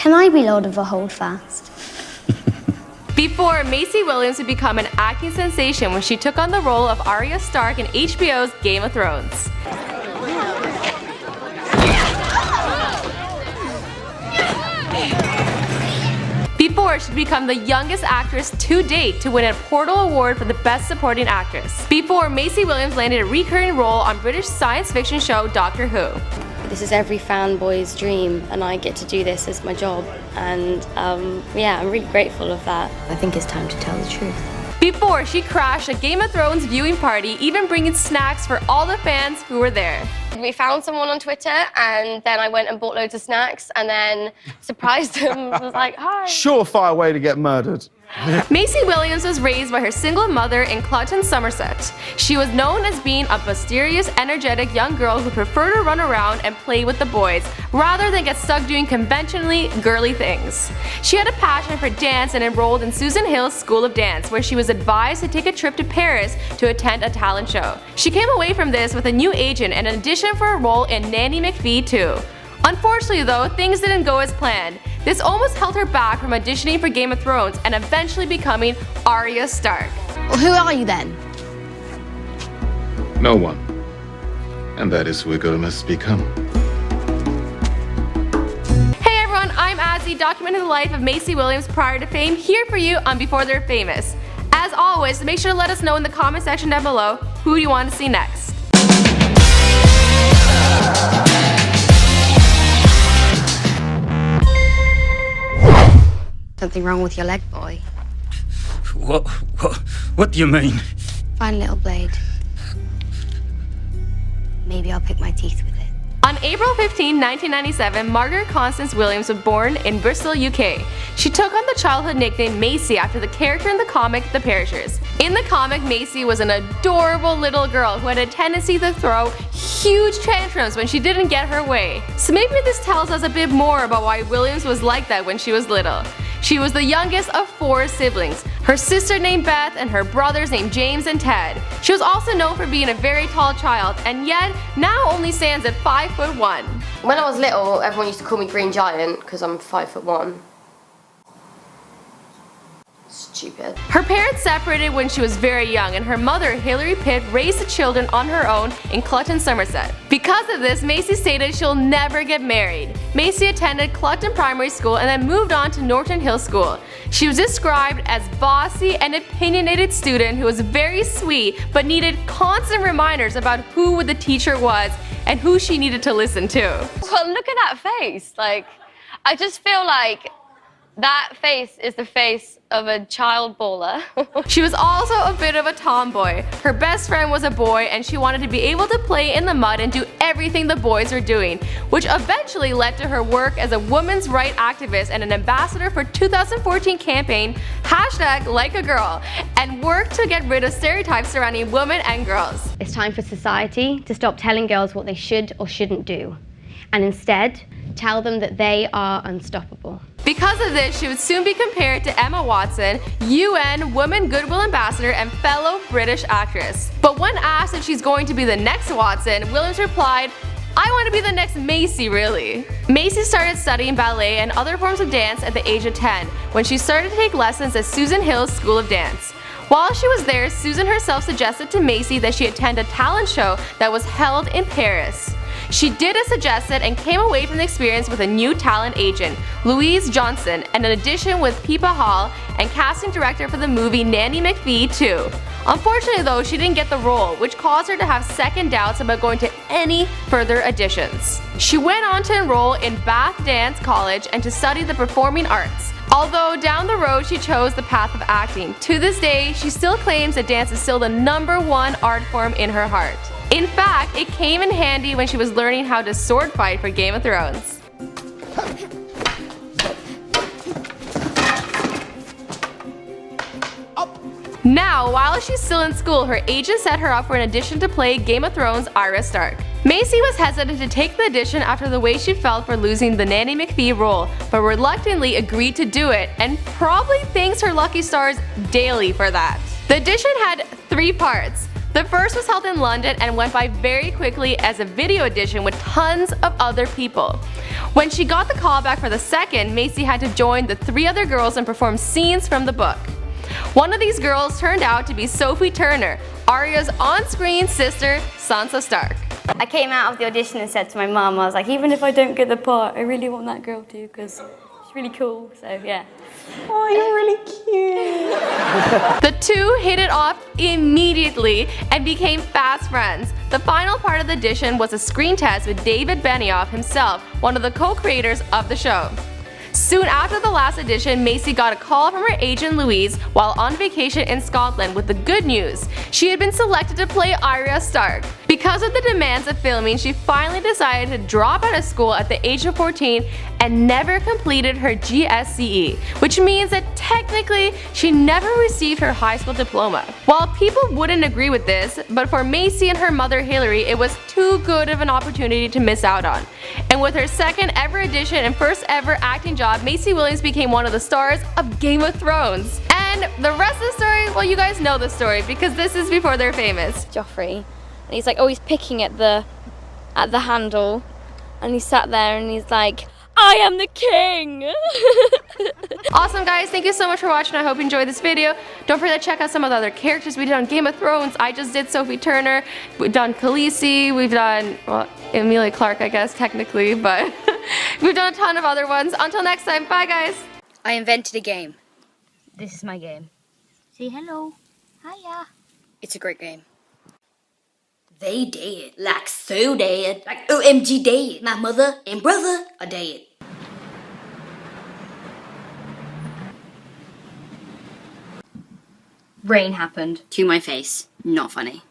Can I be Lord of the Holdfast? Before, Maisie Williams would become an acting sensation when she took on the role of Arya Stark in HBO's Game of Thrones. Before, she'd become the youngest actress to date to win a Portal Award for the Best Supporting Actress. Before, Maisie Williams landed a recurring role on British science fiction show Doctor Who. This is every fanboy's dream, and I get to do this as my job, and yeah, I'm really grateful of that. I think it's time to tell the truth. Before, she crashed a Game of Thrones viewing party, even bringing snacks for all the fans who were there. We found someone on Twitter, and then I went and bought loads of snacks, and then surprised them. Was like, hi. Surefire way to get murdered. Maisie Williams was raised by her single mother in Clutton, Sommerset. She was known as being a boisterous, energetic young girl who preferred to run around and play with the boys, rather than get stuck doing conventionally girly things. She had a passion for dance and enrolled in Susan Hill's School of Dance, where she was advised to take a trip to Paris to attend a talent show. She came away from this with a new agent and an audition for a role in Nanny McPhee too. Unfortunately though, things didn't go as planned. This almost held her back from auditioning for Game of Thrones and eventually becoming Arya Stark. Well, who are you then? No one. And that is who a girl must become. Hey everyone, I'm Azzy, documenting the life of Maisie Williams prior to fame, here for you on Before They're Famous. As always, make sure to let us know in the comment section down below who you want to see next. Something wrong with your leg, boy? What do you mean? Find a little blade. Maybe I'll pick my teeth with it. On April 15, 1997, Margaret Constance Williams was born in Bristol, UK. She took on the childhood nickname Maisie after the character in the comic The Perishers. In the comic, Maisie was an adorable little girl who had a tendency to throw huge tantrums when she didn't get her way. So maybe this tells us a bit more about why Williams was like that when she was little. She was the youngest of 4 siblings, her sister named Beth and her brothers named James and Ted. She was also known for being a very tall child, and yet now only stands at 5'1". When I was little, everyone used to call me Green Giant because I'm 5'1". Stupid. Her parents separated when she was very young, and her mother, Hilary Pitt, raised the children on her own in Clutton, Sommerset. Because of this, Maisie stated she'll never get married. Maisie attended Clutton Primary School and then moved on to Norton Hill School. She was described as bossy and opinionated student who was very sweet but needed constant reminders about who the teacher was and who she needed to listen to. Well, look at that face. Like, I just feel like that face is the face of a child baller. She was also a bit of a tomboy. Her best friend was a boy and she wanted to be able to play in the mud and do everything the boys were doing, which eventually led to her work as a women's rights activist and an ambassador for 2014 campaign #LikeAGirl, and worked to get rid of stereotypes surrounding women and girls. It's time for society to stop telling girls what they should or shouldn't do, and instead tell them that they are unstoppable. Because of this, she would soon be compared to Emma Watson, UN Women Goodwill Ambassador and fellow British actress. But when asked if she's going to be the next Watson, Williams replied, "I want to be the next Maisie, really." Maisie started studying ballet and other forms of dance at the age of 10, when she started to take lessons at Susan Hill's School of Dance. While she was there, Susan herself suggested to Maisie that she attend a talent show that was held in Paris. She did as suggested and came away from the experience with a new talent agent, Louise Johnson, and an audition with Pippa Hall and casting director for the movie Nanny McPhee too. Unfortunately though, she didn't get the role, which caused her to have second doubts about going to any further auditions. She went on to enroll in Bath Dance College and to study the performing arts. Although down the road she chose the path of acting, to this day she still claims that dance is still the #1 art form in her heart. In fact, it came in handy when she was learning how to sword fight for Game of Thrones. Now, while she's still in school, her agent set her up for an audition to play Game of Thrones' Arya Stark. Maisie was hesitant to take the audition after the way she felt for losing the Nanny McPhee role, but reluctantly agreed to do it, and probably thanks her lucky stars daily for that. The audition had 3 parts. The first was held in London and went by very quickly as a video audition with tons of other people. When she got the call back for the second, Maisie had to join the 3 other girls and perform scenes from the book. One of these girls turned out to be Sophie Turner, Arya's on-screen sister, Sansa Stark. I came out of the audition and said to my mum, I was like, even if I don't get the part, I really want that girl to, because she's really cool, so yeah. Oh, you're really cute. The two hit it off immediately and became fast friends. The final part of the audition was a screen test with David Benioff himself, one of the co-creators of the show. Soon after the last audition, Maisie got a call from her agent Louise while on vacation in Scotland with the good news. She had been selected to play Arya Stark. Because of the demands of filming, she finally decided to drop out of school at the age of 14 and never completed her GSCE, which means that technically she never received her high school diploma. While people wouldn't agree with this, but for Maisie and her mother Hilary, it was too good of an opportunity to miss out on. And with her second ever audition and first ever acting job, Maisie Williams became one of the stars of Game of Thrones. And the rest of the story, well, you guys know the story because this is before they're famous. Joffrey, and he's like always picking at the handle, and he sat there and he's like, I am the king! Awesome guys, thank you so much for watching. I hope you enjoyed this video. Don't forget to check out some of the other characters we did on Game of Thrones. I just did Sophie Turner, we've done Khaleesi, we've done, well, Emilia Clarke I guess technically, but we've done a ton of other ones. Until next time, bye guys! I invented a game. This is my game. Say hello. Hiya. It's a great game. They dead, like so dead, like OMG dead. My mother and brother are dead. Rain happened. To my face. Not funny.